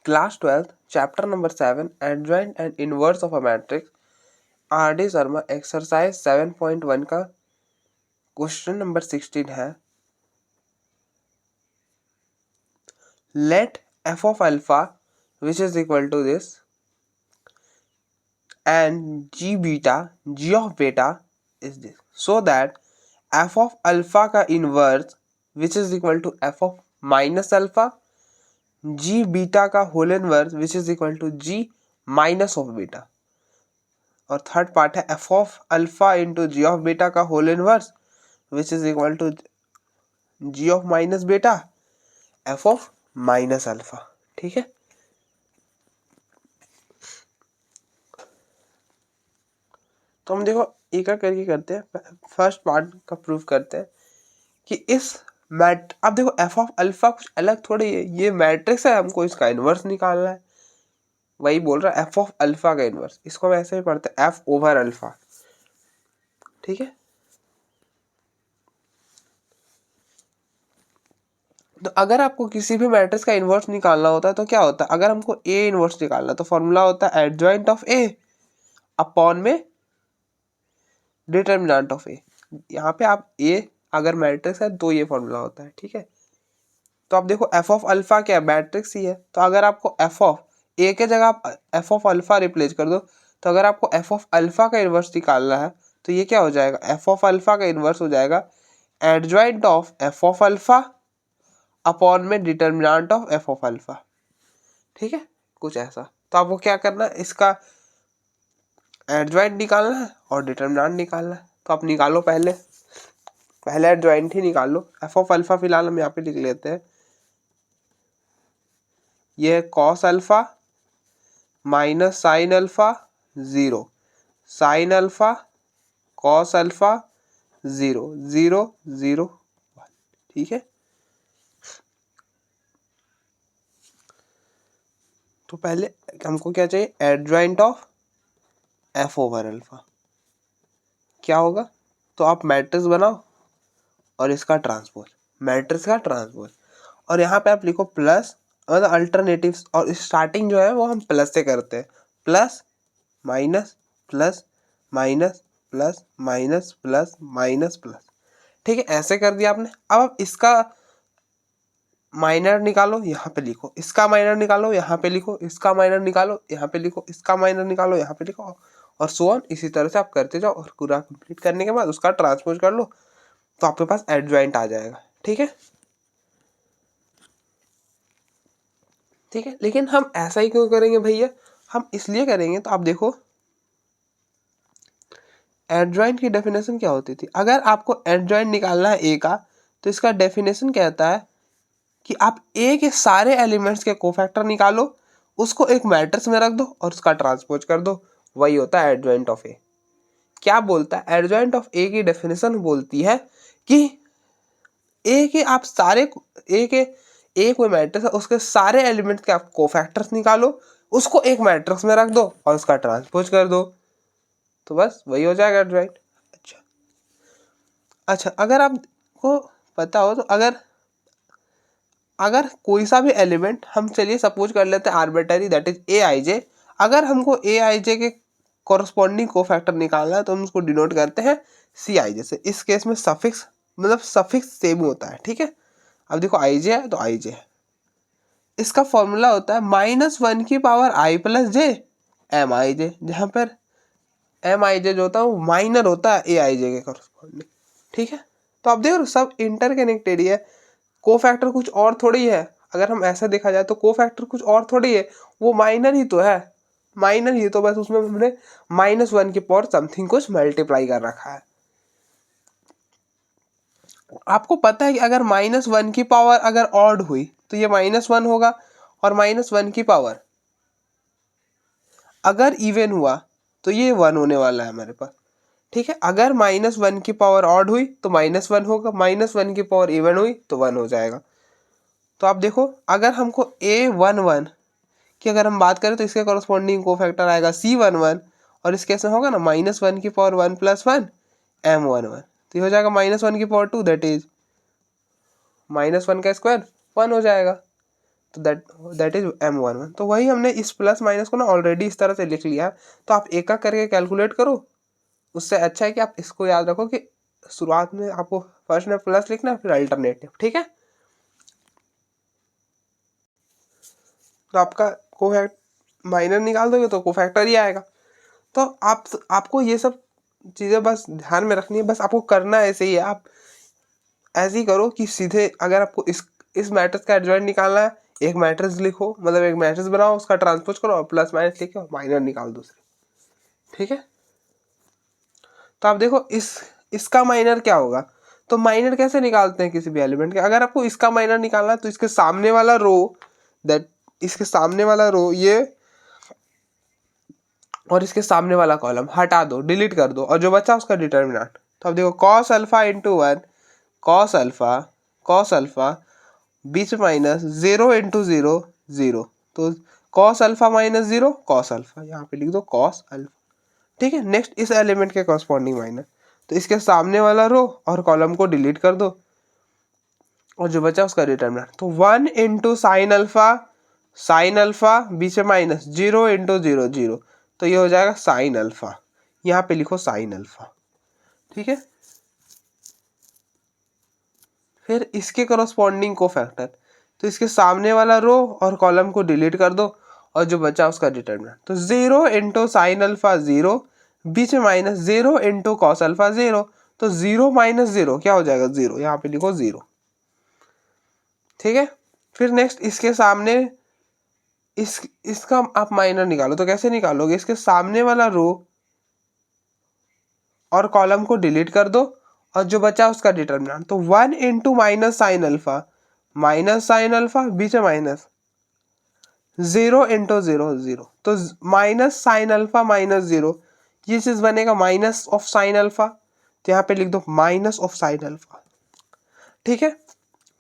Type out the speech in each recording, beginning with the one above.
Class 12th, chapter number 7, adjoint and inverse of a matrix. R.D. Sharma exercise 7.1 का question number 16 है. Let f of alpha which is equal to this and g of beta is this, so that f of alpha का inverse which is equal to f of minus alpha, g beta का whole inverse which is equal to g minus of beta. और third part है f of alpha into ji of beta का whole inverse which is equal to ji of minus beta f of minus alpha. ठीक है, तो हम देखो एक एक करके करते हैं. फर्स्ट पार्ट का प्रूफ करते हैं कि इस अब देखो एफ ऑफ अल्फा कुछ अलग थोड़ी है, ये मैट्रिक्स है, हमको इसका इनवर्स निकालना है. वही बोल रहा है एफ ऑफ अल्फा का इनवर्स, इसको हम ऐसे ही पढ़ते हैं एफ ओवर अल्फा. ठीक है, तो अगर आपको किसी भी मैट्रिक्स का इनवर्स निकालना होता है तो क्या होता है, अगर हमको ए इनवर्स निकालना तो फॉर्मूला होता है एडजॉइंट ऑफ ए अपॉन में डिटर्मिनेंट ऑफ ए. यहाँ पे आप ए अगर मैट्रिक्स है तो ये फॉर्मूला होता है. ठीक है, तो आप देखो एफ ऑफ अल्फा क्या है, मैट्रिक्स ही है. तो अगर आपको एफ ऑफ ए के जगह आप एफ ऑफ अल्फा रिप्लेस कर दो, तो अगर आपको एफ ऑफ अल्फा का इनवर्स निकालना है तो ये क्या हो जाएगा, एफ ऑफ अल्फा का इनवर्स हो जाएगा adjoint of F of alpha upon में determinant of F of alpha. ठीक है, कुछ ऐसा. तो आपको क्या करना है, इसका एडजॉइंट निकालना है और डिटर्मिनेंट निकालना है. तो आप निकालो, पहले एडजॉइंट ही निकाल लो. एफ ऑफ अल्फा फिलहाल हम यहाँ पे लिख लेते हैं, ये है cos alpha minus sine alpha 0, sine alpha cos alpha 0 0 0 1. ठीक है, तो पहले हमको क्या चाहिए, adjoint of F over alpha. क्या होगा, तो आप मैट्रिक्स बनाओ और इसका ट्रांसपोज, मैट्रिक्स का ट्रांसपोज, और यहाँ पे आप लिखो प्लस, मतलब अल्टरनेटिव्स, और स्टार्टिंग जो है वो हम प्लस से करते हैं, plus minus plus minus plus minus plus minus plus. ठीक है, ऐसे कर दिया आपने. अब आप इसका माइनर निकालो, यहाँ पे लिखो, इसका माइनर निकालो, यहाँ पे लिखो, इसका माइनर निकालो, यहाँ पे लिखो, इसका माइनर निकालो, यहाँ पे लिखो, और सो ऑन. इसी तरह से आप करते जाओ और पूरा कंप्लीट करने के बाद उसका ट्रांसपोज कर लो तो आपके पास एडजॉइंट आ जाएगा. ठीक है, ठीक है, लेकिन हम ऐसा ही क्यों करेंगे भैया, हम इसलिए करेंगे. तो आप देखो एडजॉइंट की डेफिनेशन क्या होती थी, अगर आपको एडजॉइंट निकालना है ए का तो इसका डेफिनेशन कहता है कि आप ए के सारे एलिमेंट्स के कोफैक्टर निकालो, उसको एक मैट्रिक्स में रख दो और उसका ट्रांसपोज कर दो. वही होता है एडजॉइंट ऑफ ए. क्या बोलता है, एडजॉइंट ऑफ ए की डेफिनेशन बोलती है कि ए के आप सारे ए कोई मैट्रिक्स है, उसके सारे एलिमेंट्स के आप कोफैक्टर्स निकालो, उसको एक मैट्रिक्स में रख दो और उसका ट्रांसपोज कर दो, तो बस वही हो जाएगा एडजॉइंट. अच्छा, अगर आपको पता हो तो अगर कोई सा भी एलिमेंट हम, चलिए सपोज कर लेते हैं आर्बिट्ररी, दैट इज ए आई जे. अगर हमको ए आई जे के कॉरस्पॉन्डिंग कोफैक्टर निकालना है तो हम उसको डिनोट करते हैं सी आई जे से. इस केस में सफिक्स, मतलब सफिक्स सेम होता है. ठीक है, अब देखो आई जे है तो आई जे है, इसका फॉर्मूला होता है -1 की पावर आई प्लस जे एम आई जे, जहाँ पर एम आई जे जो होता है वो माइनर होता है ए आई जे के कॉरस्पॉन्डिंग. ठीक है, तो आप देखो सब इंटरकनेक्टेड ही है, कोफैक्टर कुछ और थोड़ी है. अगर हम ऐसा देखा जाए तो कोफैक्टर कुछ और थोड़ी है, वो माइनर ही तो है, माइनर ही तो, बस उसमें हमने -1 की पावर समथिंग कुछ मल्टीप्लाई कर रखा है. आपको पता है कि अगर -1 की पावर अगर ऑड हुई तो ये -1 होगा, और -1 की पावर अगर इवन हुआ तो ये 1 होने वाला है हमारे पास. ठीक है, अगर -1 की पावर ऑड हुई तो -1 होगा, -1 की पावर इवन हुई तो 1 हो जाएगा. तो आप देखो अगर हमको A11 की अगर हम बात करें तो इसके कॉरस्पॉन्डिंग कोफैक्टर आएगा C11, और इस केस में होगा ना -1 की पावर 1 + 1 M11, तो ये हो जाएगा -1 की पावर 2, दैट इज -1 का स्क्वायर 1 हो जाएगा. तो दैट इज M11। तो वही हमने इस प्लस माइनस को ना ऑलरेडी इस तरह से लिख लिया। तो आप एक एक करके कैलकुलेट करो, उससे अच्छा है कि आप इसको याद रखो कि शुरुआत में आपको फर्स्ट में प्लस लिखना है, फिर अल्टरनेटिव, ठीक है। तो आपका कोफैक्ट माइनर निकाल दोगे तो कोफैक्टर ही आएगा। तो आपको ये सब चीज़ें बस ध्यान में रखनी है, बस आपको करना ऐसे ही है। आप ऐसे ही करो कि सीधे अगर आपको इस मैट्रिक्स का एडजॉइंट निकालना है, एक मैट्रिक्स लिखो, मतलब एक मैट्रिक्स बनाओ, उसका ट्रांसपोज करो और प्लस माइनस लिखो, माइनर निकाल दूसरे, ठीक है। तो आप देखो इसका माइनर क्या होगा। तो माइनर कैसे निकालते हैं किसी भी एलिमेंट के, अगर आपको इसका माइनर निकालना है तो इसके सामने वाला रो, इसके सामने वाला रो ये और इसके सामने वाला कॉलम हटा दो, डिलीट कर दो, और जो बचा उसका डिटर्मिनेंट। तो अब देखो cos alpha into 1 cos alpha बीच में माइनस 0 इंटू 0 0। तो cos alpha minus 0 cos alpha, यहाँ पे लिख दो कॉस अल्फा, ठीक है। नेक्स्ट इस एलिमेंट के कॉरस्पॉन्डिंग माइनर, तो इसके सामने वाला रो और कॉलम को डिलीट कर दो और जो बचा उसका डिटर्मिनेंट। तो 1 इंटू साइन अल्फा बीच में माइनस 0 इंटू 0 0। तो ये हो जाएगा साइन अल्फा, यहाँ पे लिखो साइन अल्फा, ठीक है। फिर इसके करस्पॉन्डिंग कोफैक्टर, तो इसके सामने वाला रो और कॉलम को डिलीट कर दो और जो बचा उसका डिटर्मिनेंट। तो 0 इंटू साइन अल्फा 0 बीच में माइनस 0 इंटू कॉस अल्फा 0। तो 0 माइनस 0 क्या हो जाएगा 0, यहाँ पे लिखो 0, ठीक है। फिर नेक्स्ट इसके सामने इसका आप माइनर निकालो। तो कैसे निकालोगे, इसके सामने वाला रो और कॉलम को डिलीट कर दो और जो बचा उसका डिटर्मिनेंट। तो 1 इंटू माइनस साइन अल्फा बीच में माइनस 0 इंटू 0 0। तो माइनस साइन अल्फा माइनस 0, ये चीज बनेगा माइनस ऑफ साइन अल्फा, तो यहाँ पे लिख दो माइनस ऑफ साइन अल्फा, ठीक है।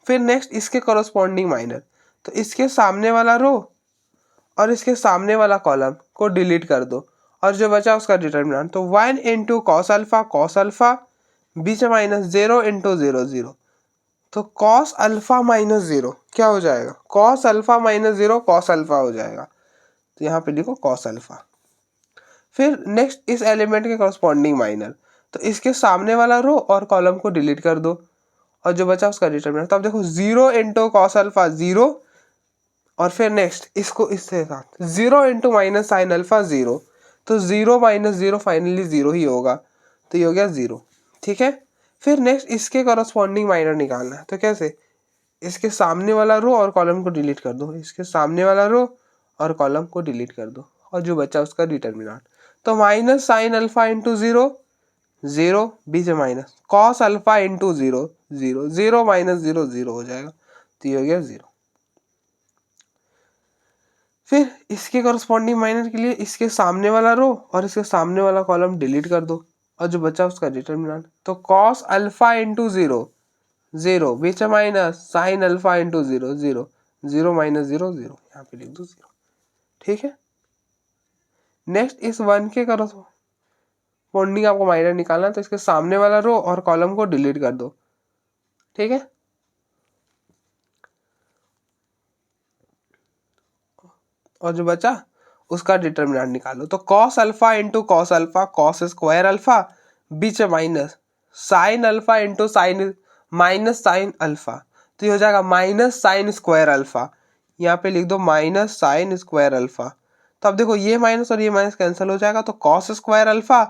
फिर नेक्स्ट इसके करस्पॉन्डिंग माइनर, तो इसके सामने वाला रो और इसके सामने वाला कॉलम को डिलीट कर दो और जो बचा उसका डिटर्मिनेंट। तो 1 इंटू कॉस अल्फा बीच में माइनस 0 इंटू 0 0। तो कॉस अल्फा माइनस 0 क्या हो जाएगा, cos alpha minus 0 cos alpha हो जाएगा, तो यहाँ पे लिखो कॉस अल्फा। फिर नेक्स्ट इस एलिमेंट के करस्पॉन्डिंग माइनर, तो इसके सामने वाला रो और कॉलम को डिलीट कर दो और जो बचा उसका डिटर्मिनेंट। तो अब देखो 0 इंटू कॉस अल्फा 0 और फिर नेक्स्ट इसको इससे साथ 0 इंटू माइनस साइन अल्फा 0। तो 0 माइनस 0 फाइनली 0 ही होगा, तो ये हो गया 0, ठीक है। फिर नेक्स्ट इसके करस्पॉन्डिंग माइनर निकालना है। तो कैसे, इसके सामने वाला रो और कॉलम को डिलीट कर दो, इसके सामने वाला रो और कॉलम को डिलीट कर दो और जो बचा उसका डिटर्मिनेंट। तो माइनस साइन अल्फा इंटू 0 0 बीच में minus cos alpha into 0 0 0 minus 0 0 हो जाएगा, तो ये हो गया 0। फिर इसके करस्पॉन्डिंग माइनर के लिए इसके सामने वाला रो और इसके सामने वाला कॉलम डिलीट कर दो और जो बचा उसका डिटर्मिनेंट। तो कॉस अल्फा इंटू 0 0 बीच में minus sine alpha into 0 0 0 minus 0 0, यहाँ पे लिख दो 0, ठीक है। नेक्स्ट इस 1 के करस्पॉन्डिंग आपको माइनर निकालना है, तो इसके सामने वाला रो और कॉलम को डिलीट कर दो, ठीक है। और जो बचा उसका डिटर्मिनेंट निकालो। तो cos alpha into cos alpha cos square alpha बीच में minus sine alpha into sine minus sine alpha, तो ये हो जाएगा माइनस साइन स्क्वायर अल्फा, यहाँ पे लिख दो माइनस साइन स्क्वायर अल्फा। तो अब देखो ये माइनस और ये माइनस कैंसिल हो जाएगा, तो cos square alpha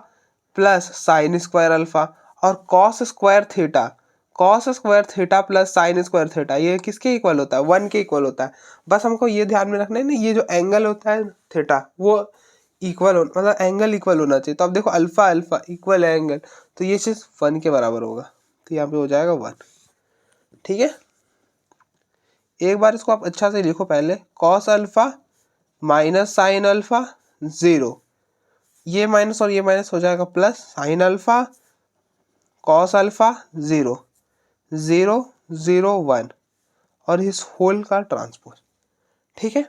plus sine square alpha और cos square theta plus sine square theta, ये किसके इक्वल होता है, 1 के इक्वल होता है। बस हमको ये ध्यान में रखना है ना, ये जो एंगल होता है थीटा वो इक्वल हो, मतलब एंगल इक्वल होना चाहिए। तो अब देखो अल्फा अल्फा इक्वल है एंगल, तो ये चीज 1 के बराबर होगा, तो यहाँ पे हो जाएगा 1, ठीक है। एक बार इसको आप अच्छा से लिखो पहले, cos alpha minus sine alpha 0, ये माइनस और ये माइनस हो जाएगा plus sine alpha cos alpha 0 0 0 1 और इस होल का ट्रांसपोज, ठीक है।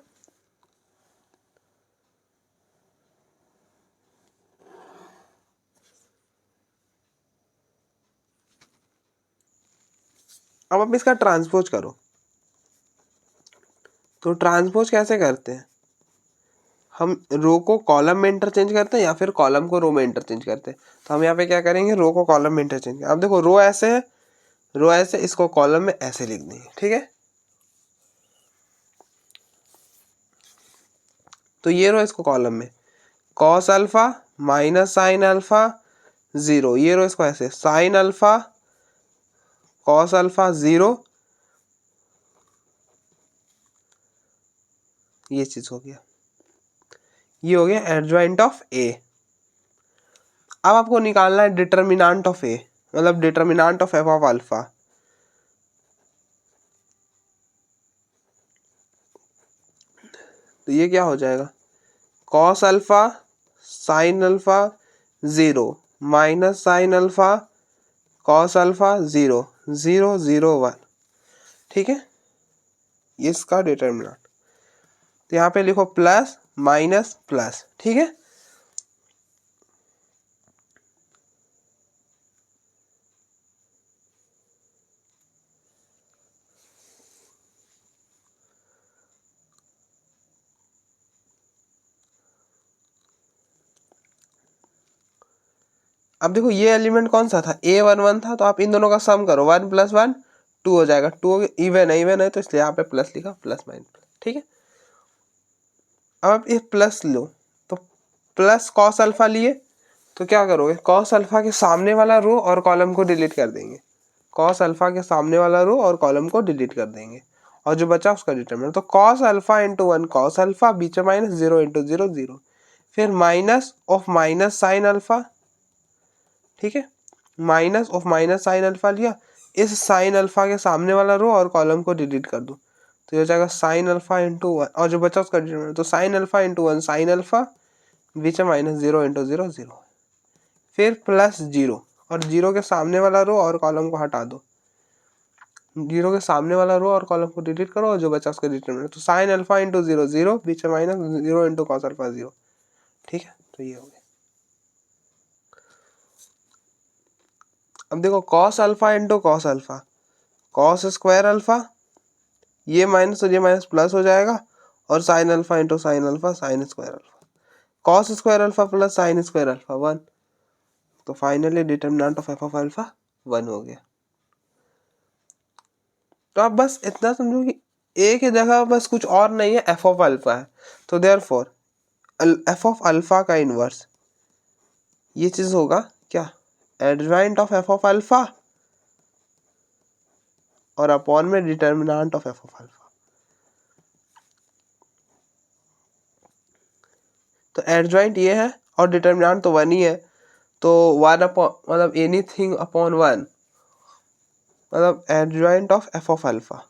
अब आप इसका ट्रांसपोज करो, तो ट्रांसपोज कैसे करते हैं, हम रो को कॉलम में इंटरचेंज करते हैं या फिर कॉलम को रो में इंटरचेंज करते हैं। तो हम यहाँ पे क्या करेंगे, रो को कॉलम में इंटरचेंज। अब देखो रो ऐसे है, रो ऐसे, इसको कॉलम में ऐसे लिख देंगे, ठीक है। तो ये रो इसको कॉलम में cos alpha minus sine alpha 0, ये रो इसको ऐसे साइन अल्फा कॉस अल्फा 0, ये चीज हो गया, ये हो गया एडजॉइंट ऑफ ए। अब आपको निकालना है डिटर्मिनांट ऑफ ए, मतलब determinant of F of alpha. तो ये क्या हो जाएगा, cos alpha sine alpha 0 minus sine alpha cos alpha 0 0 0 1, ठीक है, ये इसका डिटर्मिनांट। तो यहाँ पे लिखो प्लस माइनस प्लस, ठीक है। अब देखो ये एलिमेंट कौन सा था, A11 था, तो आप इन दोनों का सम करो, 1 + 1 2 हो जाएगा, 2 इवन है तो इसलिए यहाँ पे प्लस लिखा, प्लस माइनस प्लस, ठीक है। अब आप ये प्लस लो, तो प्लस कॉस अल्फा लिए तो क्या करोगे, कॉस अल्फा के सामने वाला रो और कॉलम को डिलीट कर देंगे, कॉस अल्फा के सामने वाला रो और कॉलम को डिलीट कर देंगे, और जो बचा उसका डिटरमिनेंट। तो cos alpha into 1 cos alpha, बीच में माइनस 0 इंटू 0 0, फिर minus of minus sine alpha, ठीक है, minus of minus sine alpha लिया, इस साइन अल्फा के सामने वाला रो और कॉलम को डिलीट कर दो, तो ये हो जाएगा साइन अल्फा इंटू 1, और जो बचा उसका डिटरमिनेंट, तो sine alpha into 1 sine alpha, बीच में माइनस 0 इंटू 0 0, फिर प्लस 0, और 0 के सामने वाला रो और कॉलम को हटा दो, 0 के सामने वाला रो और कॉलम को डिलीट करो, और जो बचा उसका डिटरमिनेंट, तो साइन अल्फा इंटू 0 0, बीच में माइनस 0 इंटू कॉस अल्फा 0, ठीक है। तो ये हो गया। अब देखो cos alpha into cos alpha, cos square alpha, ये माइनस और ये माइनस प्लस हो जाएगा, और sign alpha into sine alpha sign square alpha, cos square alpha plus sine square alpha 1, तो finally determinant of F of alpha 1 हो गया। तो आप बस इतना समझो कि ए की जगह बस कुछ और नहीं है, एफ ऑफ अल्फा है, तो देयरफॉर एफ ऑफ अल्फा का इनवर्स ये चीज होगा क्या, adjoint of F of alpha और अपॉन में determinant of F of alpha. तो एडजॉइंट ये है और डिटर्मिनेंट तो 1 ही है, तो 1 अपॉन मतलब एनीथिंग अपॉन 1, मतलब adjoint of F of alpha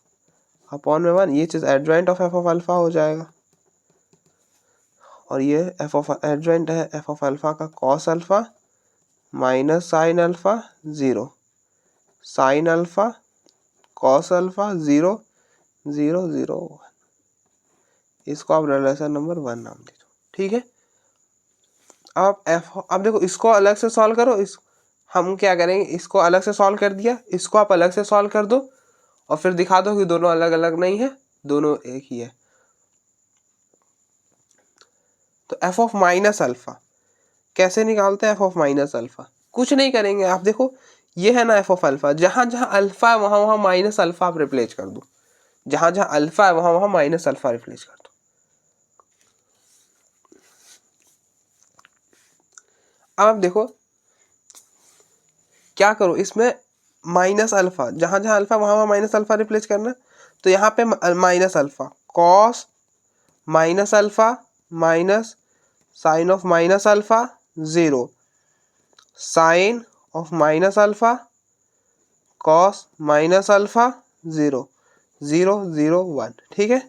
upon में 1, ये चीज adjoint of F of alpha हो जाएगा, और ये एफ ऑफ एडजॉइंट है एफ ऑफ अल्फा का cos alpha minus sine alpha 0 sine alpha cos alpha 0 0 0 1, इसको आप रिलेशन नंबर 1 नाम दे दो, ठीक है। अब देखो इसको अलग से सॉल्व करो, इस हम क्या करेंगे, इसको अलग से सॉल्व कर दिया, इसको आप अलग से सॉल्व कर दो, और फिर दिखा दो कि दोनों अलग अलग नहीं है, दोनों एक ही है। तो एफ ऑफ माइनस अल्फा कैसे निकालते हैं, एफ ऑफ माइनस अल्फा कुछ नहीं करेंगे, आप देखो ये है ना एफ ऑफ अल्फा, जहां जहां अल्फा है वहां वहां माइनस अल्फा आप रिप्लेस कर दो, जहां जहां अल्फा है वहां वहां माइनस अल्फा रिप्लेस कर दो। अब आप देखो क्या करो, इसमें माइनस अल्फा, जहां जहां अल्फा वहां वहां माइनस अल्फा रिप्लेस करना, तो यहाँ पे minus alpha cos minus alpha minus sine of minus alpha 0 sine of minus alpha cos minus alpha 0 0 0 1, ठीक है।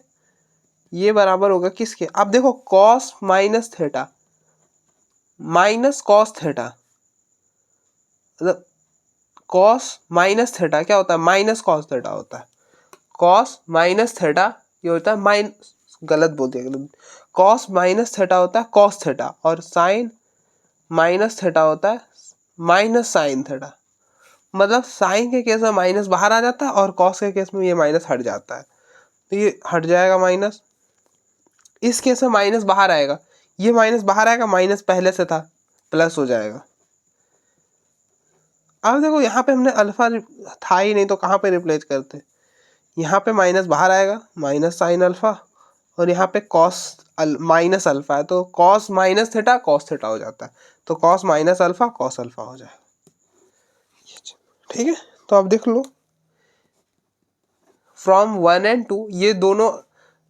ये बराबर होगा किसके, अब देखो cos minus theta minus cos theta, मतलब कॉस माइनस थीटा क्या होता है, माइनस कॉस थीटा होता है, कॉस माइनस थीटा ये होता है माइनस, गलत बोल दिया गलत, कॉस माइनस थीटा होता है कॉस थीटा, और साइन माइनस थीटा होता है माइनस साइन थीटा, मतलब साइन के केस में माइनस बाहर आ जाता है और कॉस के केस में ये माइनस हट जाता है। तो ये हट जाएगा माइनस। इस केस में माइनस बाहर आएगा, ये माइनस बाहर आएगा, माइनस पहले से था, प्लस हो जाएगा। अब देखो यहाँ पे हमने अल्फा था ही नहीं तो कहाँ पे रिप्लेस करते, यहाँ पे माइनस बाहर आएगा, माइनस साइन अल्फा, और यहाँ पे कॉस माइनस अल्फा है तो cos minus theta cos theta हो जाता है, तो cos minus alpha cos alpha हो जाएगा। ठीक है, तो आप देख लो फ्रॉम 1 and 2 ये दोनों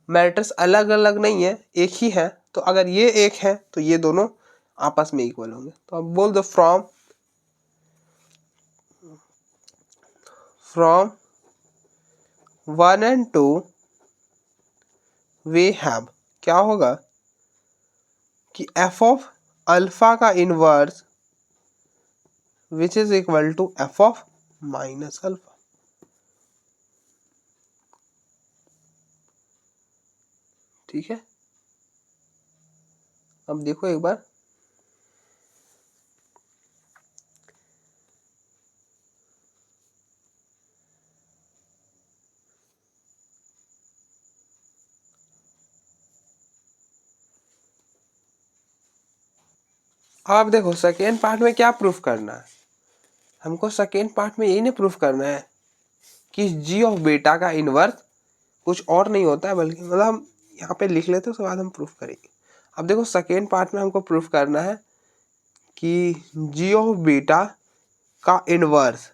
मैट्रिक्स अलग अलग नहीं है, एक ही है। तो अगर ये एक है तो ये दोनों आपस में इक्वल होंगे। तो आप बोल दो फ्रॉम 1 and 2 वी हैव, क्या होगा कि एफ ऑफ अल्फा का inverse which is equal to F of minus alpha. ठीक है, अब देखो एक बार, आप देखो सेकेंड पार्ट में क्या प्रूफ करना है, हमको सेकेंड पार्ट में यही नहीं प्रूफ करना है कि जी ऑफ बीटा का इनवर्स कुछ और नहीं होता है, बल्कि मतलब हम यहाँ पे लिख लेते हैं उसके बाद हम प्रूफ करेंगे। अब देखो सेकेंड पार्ट में हमको प्रूफ करना है कि जी ऑफ बीटा का inverse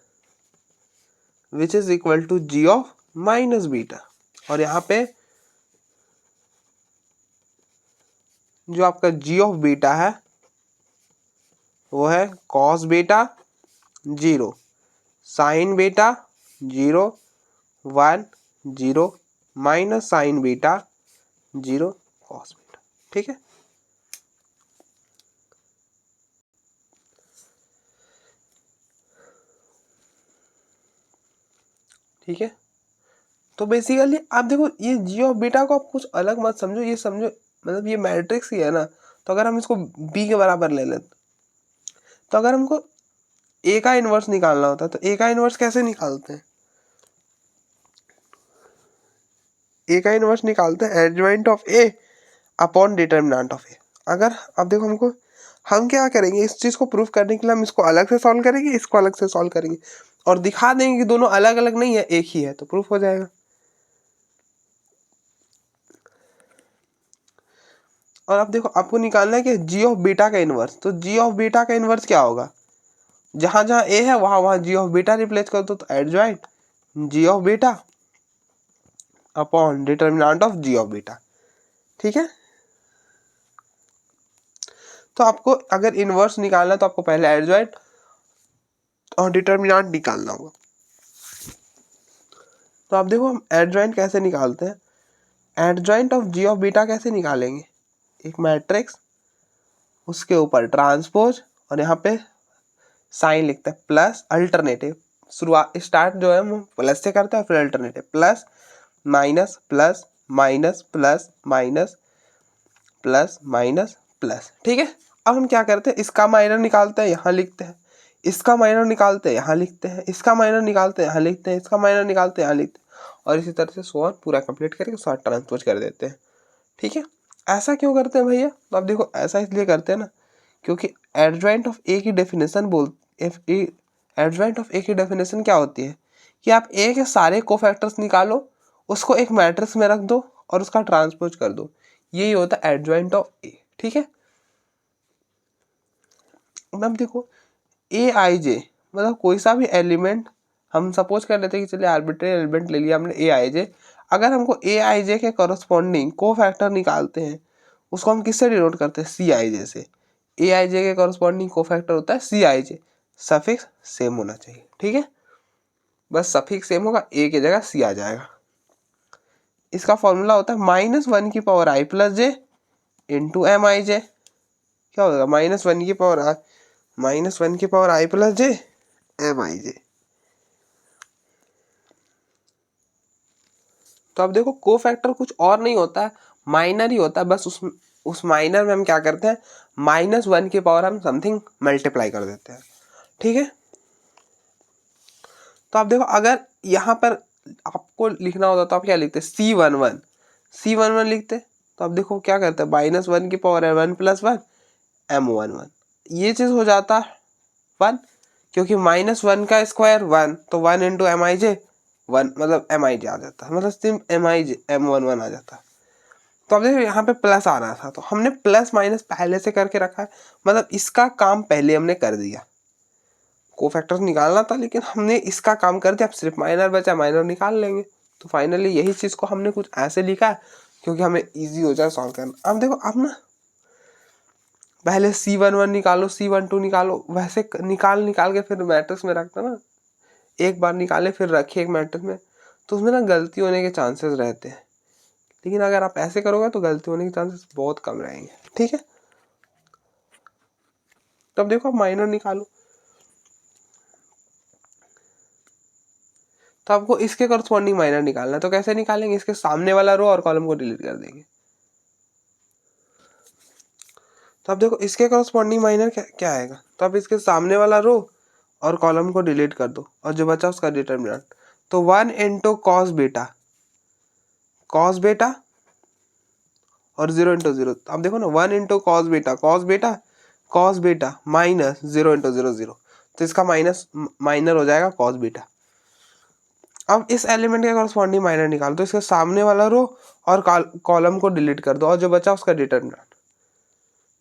which is equal to ji of minus beta, और यहाँ पे जो आपका जी ऑफ बीटा है वो है cos beta 0, sine beta 0, 1 0 minus sine beta 0 cos beta. ठीक है, ठीक है, तो बेसिकली आप देखो ये जी ऑफ बीटा को आप कुछ अलग मत समझो, ये समझो मतलब ये मैट्रिक्स ही है ना। तो अगर हम इसको बी के बराबर ले लेते, तो अगर हमको ए का इनवर्स निकालना होता है तो ए का इनवर्स कैसे निकालते हैं, ए का इनवर्स निकालते हैं adjoint of A upon determinant of A. अगर अब देखो हमको हम क्या करेंगे, इस चीज़ को प्रूफ करने के लिए हम इसको अलग से सॉल्व करेंगे, इसको अलग से सॉल्व करेंगे और दिखा देंगे कि दोनों अलग अलग नहीं है एक ही है, तो प्रूफ हो जाएगा। और अब देखो आपको निकालना है कि जी ऑफ बीटा का इनवर्स, तो जी ऑफ बीटा का इनवर्स क्या होगा, जहां जहां ए है वहां वहां जी ऑफ बीटा रिप्लेस कर दो, तो adjoint G of beta upon determinant of G of beta. ठीक है, तो आपको अगर इनवर्स निकालना है तो आपको पहले एडजॉइंट और डिटर्मिनेंट निकालना होगा। तो आप देखो हम एडजॉइंट कैसे निकालते हैं, adjoint of G of beta कैसे निकालेंगे, एक मैट्रिक्स उसके ऊपर ट्रांसपोज और यहाँ पे साइन लिखते हैं प्लस अल्टरनेटिव, शुरुआत स्टार्ट जो है हम प्लस से करते हैं फिर alternative plus minus plus minus plus minus plus minus plus. ठीक है, अब हम क्या करते हैं, इसका माइनर निकालते हैं यहाँ लिखते हैं, इसका माइनर निकालते हैं यहाँ लिखते हैं, इसका माइनर निकालते हैं यहाँ लिखते हैं, इसका माइनर निकालते हैं यहाँ लिखते हैं, और इसी तरह से सोन पूरा कंप्लीट करके शॉर्ट ट्रांसपोज कर देते हैं। ठीक है, ऐसा क्यों करते हैं भैया, तो अब देखो ऐसा इसलिए करते हैं ना क्योंकि एडजॉइंट ऑफ ए की डेफिनेशन एडजॉइंट ऑफ ए की डेफिनेशन क्या होती है कि आप ए के सारे कोफैक्टर्स निकालो, उसको एक मैट्रिक्स में रख दो और उसका ट्रांसपोज कर दो, यही होता है एडजॉइंट ऑफ ए। ठीक है, अब देखो ए आई जे मतलब कोई सा भी एलिमेंट, हम सपोज कर लेते हैं कि चलिए आर्बिट्रेरी एलिमेंट ले लिया हमने ए आई जे, अगर हमको ए आई जे के कॉरस्पॉन्डिंग को फैक्टर निकालते हैं उसको हम किससे डिनोट करते हैं, सी आई जे से। ए आई जे के कॉरस्पॉन्डिंग को फैक्टर होता है सी आई जे, सफिक्स सेम होना चाहिए। ठीक है, बस सफिक्स सेम होगा, ए की जगह सी आ जाएगा। इसका फॉर्मूला होता है -1 की पावर आई प्लस जे इंटू एम आई जे, क्या होगा -1 की पावर आई प्लस जे एम आई जे। तो अब देखो को फैक्टर कुछ और नहीं होता है, माइनर ही होता है, बस उस माइनर में हम क्या करते हैं -1 की पावर हम समथिंग मल्टीप्लाई कर देते हैं। ठीक है, तो आप देखो अगर यहाँ पर आपको लिखना होता तो आप क्या लिखते, C11 लिखते। तो अब देखो क्या करते हैं, -1 की पावर है 1 + 1 M11, ये चीज हो जाता 1, क्योंकि -1 का स्क्वायर 1, तो 1 × Mij 1, मतलब Mij आ जाता है, मतलब सिर्फ Mij M11 आ जाता है। तो अब देखो यहाँ पे प्लस आ रहा था, तो हमने प्लस माइनस पहले से करके रखा है, मतलब इसका काम पहले हमने कर दिया। कोफैक्टर्स निकालना था लेकिन हमने इसका काम कर दिया, अब सिर्फ माइनर बचा, माइनर निकाल लेंगे। तो फाइनली यही चीज़ को हमने कुछ ऐसे लिखा क्योंकि हमें इजी हो जाए सॉल्व करना। अब देखो, अब ना पहले C11 निकालो, C12 निकालो, वैसे निकाल के फिर मैट्रिक्स में रखता ना, एक बार निकाले फिर रखिए एक मैट्रिक्स में, तो उसमें ना गलती होने के चांसेस रहते हैं। लेकिन अगर आप ऐसे करोगे तो गलती होने के चांसेस बहुत कम रहेंगे, ठीक है। तब देखो, आप माइनर निकालो, तो आपको इसके करस्पॉन्डिंग माइनर निकालना है। तो कैसे निकालेंगे, इसके सामने वाला रो और कॉलम को डिलीट कर देंगे। तो अब देखो, इसके करस्पॉन्डिंग माइनर क्या आएगा, तो अब इसके सामने वाला रो और कॉलम को डिलीट कर दो और जो बचा उसका डिटर्मिनेंट, तो 1 × cos बेटा और 0 × 0। अब देखो ना, 1 × cos बेटा माइनस 0 × 0 0, तो इसका माइनर हो जाएगा cos बेटा। अब इस एलिमेंट के कॉरस्पॉन्डिंग माइनर निकाल दो, इसके सामने वाला रो और कॉलम को डिलीट कर दो और जो बचा उसका डिटर्मिनेंट,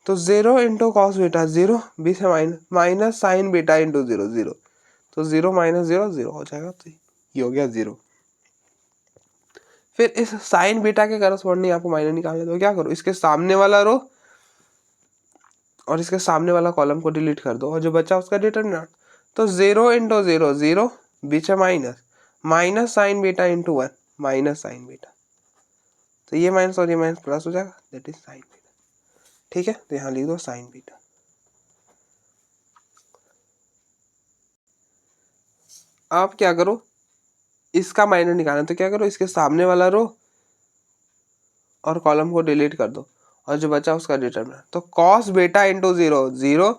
तो 0 × cos बेटा 0, बीच में माइनस साइन बेटा × 0 0, तो 0 - 0 0 हो जाएगा, तो ये हो गया 0। फिर इस साइन बीटा के करस्पॉन्डिंग आपको माइनर निकालना, तो क्या करो, इसके सामने वाला रो और इसके सामने वाला कॉलम को डिलीट कर दो और जो बचा उसका डिटर्मिनेंट, तो 0 × 0 0, बीच में minus sine beta × 1, minus sine beta, तो ये माइनस और ये माइनस प्लस हो जाएगा, दैट इज साइन बीटा, ठीक है। तो यहाँ लिख दो साइन बीटा। आप क्या करो, इसका माइनर निकालना, तो क्या करो, इसके सामने वाला रो और कॉलम को डिलीट कर दो और जो बचा उसका डिटर्मिनेंट, तो cos बेटा × 0 0,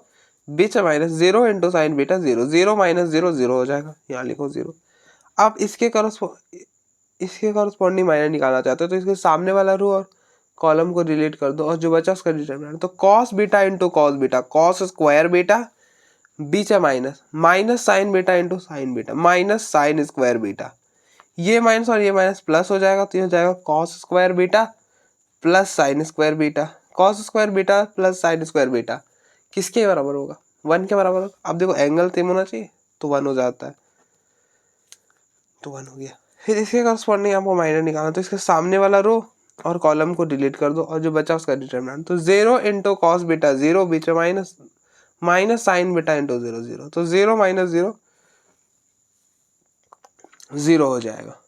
बीच में माइनस 0 × साइन बेटा 0 0 - 0 0 हो जाएगा, यहाँ लिखो 0। आप इसके करस्पॉन्डिंग माइनर निकालना चाहते हो, तो इसके सामने वाला रो और कॉलम को डिलीट कर दो और जो बचा उसका डिटर्मिनेंट, तो cos बेटा × cos बेटा, cos स्क्वायर बेटा, बीच में माइनस साइन बेटा × साइन बेटा, माइनस साइन स्क्वायर बेटा, ये माइनस और ये माइनस प्लस हो जाएगा, तो ये हो जाएगा cos स्क्वायर बेटा प्लस साइन स्क्वायर बेटा। cos स्क्वायर बेटा प्लस साइन स्क्वायर बेटा किसके बराबर होगा, 1 के बराबर होगा। अब देखो, एंगल सेम होना चाहिए, तो 1 हो जाता है, तो 1 हो गया। फिर इसके करस्पॉन्डिंग आपको माइनर निकालना, तो इसके सामने वाला रो और कॉलम को डिलीट कर दो और जो बचा उसका डिटर्मिनेंट, तो 0 × cos बेटा 0, बीच में माइनस साइन बेटा × 0 0, तो 0 - 0 0 हो जाएगा।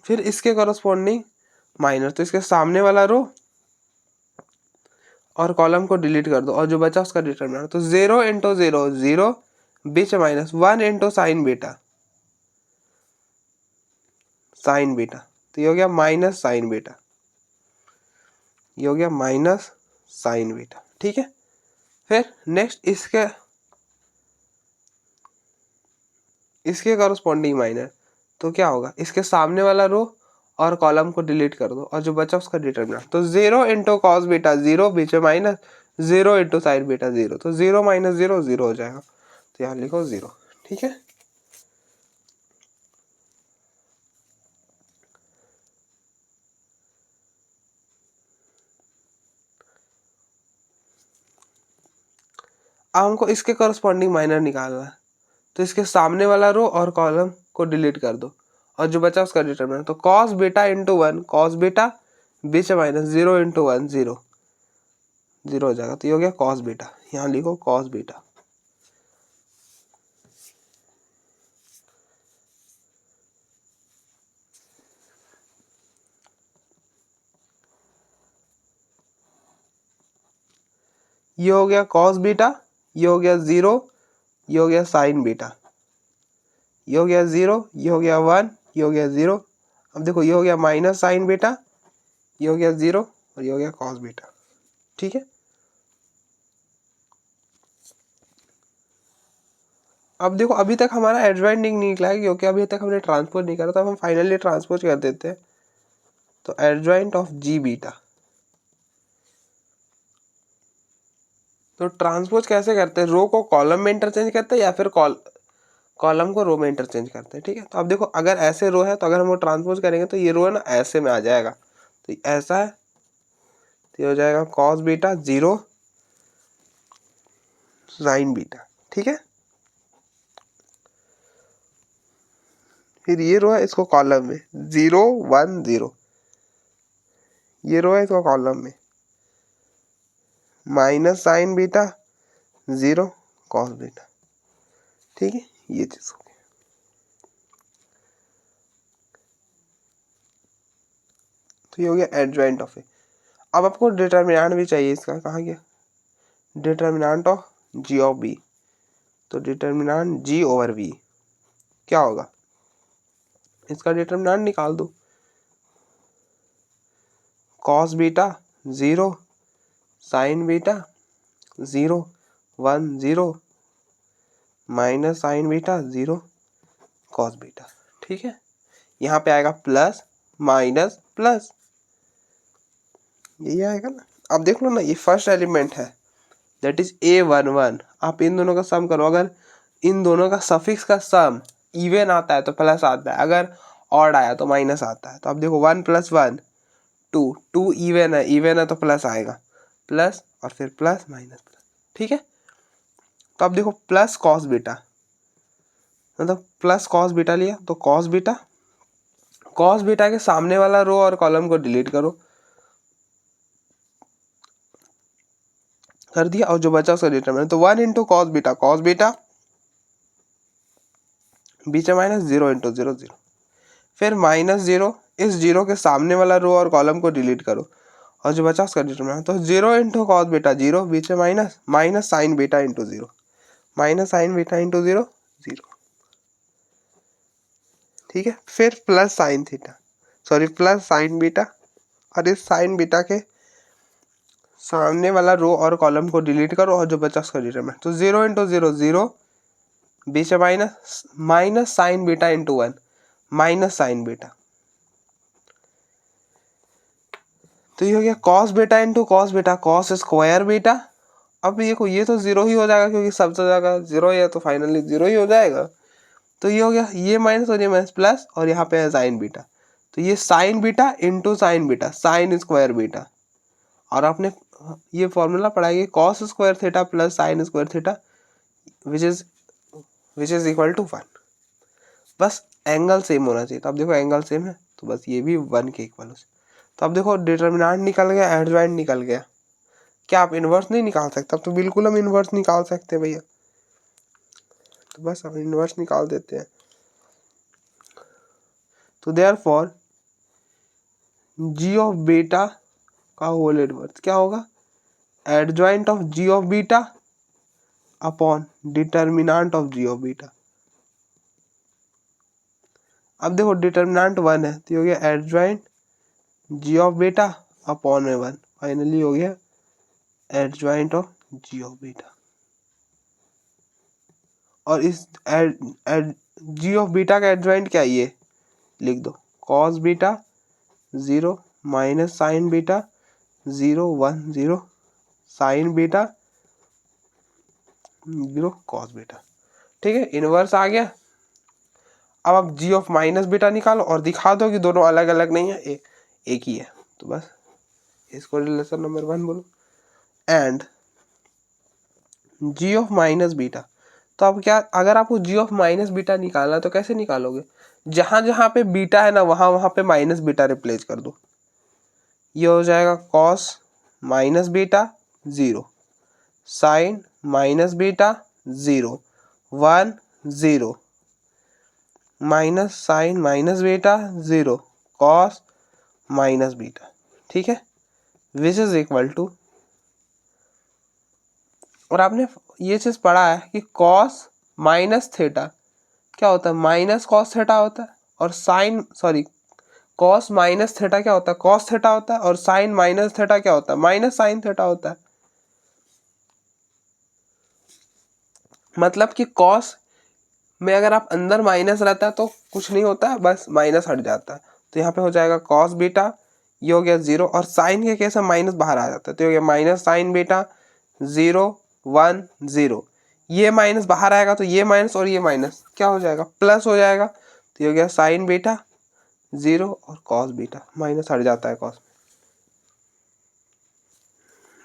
फिर इसके करस्पॉन्डिंग माइनर, तो इसके सामने वाला रो और कॉलम को डिलीट कर दो और जो बचा उसका डिटर्मिनेंट, तो 0 × 0 0, बीच में माइनस 1 × साइन बेटा तो ये हो गया माइनस साइन बेटा, ये हो गया माइनस साइन बेटा, ठीक है। फिर नेक्स्ट इसके कॉरस्पॉन्डिंग माइनर, तो क्या होगा, इसके सामने वाला रो और कॉलम को डिलीट कर दो और जो बचा उसका डिटर्मिनेंट, तो 0 × cos बेटा 0, बीच में माइनस 0 × साइन बेटा 0, तो 0 - 0 0 हो जाएगा, तो यहाँ लिखो 0, ठीक है। अब हमको इसके करस्पॉन्डिंग माइनर निकालना है, तो इसके सामने वाला रो और कॉलम को डिलीट कर दो और जो बचा उसका डिटर्मिनेंट, तो cos बेटा × 1, cos बेटा, बीच में माइनस 0 × 1 0 0 हो जाएगा, तो ये हो गया cos बेटा, यहाँ लिखो cos बेटा। ये हो गया cos बीटा, ये हो गया 0, ये हो गया साइन बीटा, ये हो गया 0, ये हो गया 1, ये हो गया 0। अब देखो, ये हो गया माइनस साइन बेटा, ये हो गया 0 और ये हो गया cos बेटा, ठीक है। अब देखो अभी तक हमारा एडजॉइंट नहीं निकला है क्योंकि अभी तक हमने ट्रांसपोज नहीं करा, तो अब हम फाइनली ट्रांसपोज कर देते हैं। तो एडजॉइंट ऑफ जी बीटा, तो ट्रांसपोज कैसे करते हैं, रो को कॉलम में इंटरचेंज करते हैं या फिर कॉलम को रो में इंटरचेंज करते हैं। ठीक है, तो अब देखो अगर ऐसे रो है तो अगर हम वो ट्रांसपोज करेंगे तो ये रो है ना ऐसे में आ जाएगा, तो ऐसा है तो ये हो जाएगा कॉस बीटा 0 साइन बीटा। ठीक है, फिर ये रो है इसको कॉलम में 0 1 0, ये रो है इसको कॉलम में minus sine beta 0 cos beta. ठीक है, ये चीज हो गई। तो ये हो गया एडजॉइंट ऑफ ए। अब आपको डिटर्मिनेंट भी चाहिए इसका, कहाँ गया determinant of G of B. तो डिटर्मिनेंट जी ओवर बी क्या होगा, इसका डिटर्मिनेंट निकाल दो, cos beta 0 sine beta 0 1 0 minus sine beta 0 cos beta. ठीक है, यहाँ पे आएगा प्लस माइनस प्लस, यही आएगा ना। अब देख लो ना, ये फर्स्ट एलिमेंट है दैट इज A11, आप इन दोनों का सम करो, अगर इन दोनों का सफिक्स का सम इवन आता है तो प्लस आता है, अगर ऑड आया तो माइनस आता है। तो अब देखो 1 + 1 2, 2 इवन है तो प्लस आएगा, प्लस और फिर प्लस माइनस प्लस। ठीक है, तो अब देखो प्लस कॉस बीटा, मतलब प्लस कॉस बीटा लिया तो कॉस बीटा के सामने वाला रो और कॉलम को डिलीट करो, कर दिया, और जो बचा उसका डिटरमिनेंट, तो 1 × कॉस बीटा बीच में माइनस 0 × 0 0, फिर माइनस 0, इस 0 के सामने वाला रो और कॉलम को डिलीट करो और जो बचा उसका डिटरमिनेंट, तो 0 × कॉस बीटा 0 बीच में minus sine beta × 0, minus sine beta × 0 0। ठीक है, फिर प्लस साइन बीटा, और इस साइन बीटा के सामने वाला रो और कॉलम को डिलीट करो और जो बचा उसका डिटरमिनेंट, तो 0 × 0 0 बीच में minus sine beta × 1 minus sine beta, तो ये हो गया cos beta × cos beta cos square beta. अब ये तो 0 ही हो जाएगा क्योंकि सब जगह 0 है, तो फाइनली 0 ही हो जाएगा। तो ये हो गया, ये माइनस और ये माइनस प्लस, और यहाँ पे है साइन बीटा, तो ये sine beta × sine beta sine square beta, और आपने ये फॉर्मूला पढ़ा है cos square theta plus sine square theta which is equal to 1। बस एंगल सेम होना चाहिए, तो अब देखो एंगल सेम है तो बस ये भी 1 के इक्वल हो। तो अब देखो डिटर्मिनेंट निकल गया, एडजॉइंट निकल गया। क्या आप इन्वर्स नहीं निकाल सकते? अब तो बिल्कुल हम इन्वर्स निकाल सकते हैं भैया, तो बस हम इन्वर्स निकाल देते हैं। तो देयरफॉर जी ऑफ बीटा का होल इनवर्स क्या होगा, adjoint of G of beta upon determinant of G of beta. अब देखो डिटर्मिनेंट 1 है तो हो गया adjoint G of beta upon में 1, फाइनली हो गया adjoint of G of beta. और इस जी ऑफ बीटा का एडजॉइंट क्या है, ये लिख दो, cos beta 0 minus sine beta 0 1 0 sine beta 0 cos beta. ठीक है, इनवर्स आ गया। अब आप जी ऑफ माइनस बीटा निकालो और दिखा दो कि दोनों अलग अलग नहीं है, एक ही है। तो बस इसको रिलेशन नंबर 1 बोलो, and G of minus beta. तो अब क्या, अगर आपको जी ऑफ माइनस बीटा निकालना तो कैसे निकालोगे, जहां जहां पे बीटा है ना वहां वहां पे माइनस बीटा रिप्लेस कर दो। ये हो जाएगा cos minus beta 0 sine minus beta 0 1 0 minus sine minus beta 0 cos minus beta. ठीक है, विच इज इक्वल टू, और आपने ये चीज पढ़ा है कि कॉस माइनस थीटा क्या होता है, माइनस कॉस थीटा होता है, और कॉस माइनस थीटा क्या होता है, कॉस थीटा होता है, और साइन माइनस थीटा क्या होता है, माइनस साइन थीटा होता है। मतलब कि कॉस में अगर आप अंदर माइनस रहता है तो कुछ नहीं होता है, बस माइनस हट जाता है। तो यहाँ पे हो जाएगा कॉस बीटा, ये हो गया 0, और साइन के केस में माइनस बाहर आ जाता है तो ये हो गया माइनस साइन बीटा 0 1 0। ये माइनस बाहर आएगा तो ये माइनस और ये माइनस क्या हो जाएगा, प्लस हो जाएगा। तो ये हो गया साइन बीटा 0 और कॉस बीटा, माइनस हट जाता है कॉस में।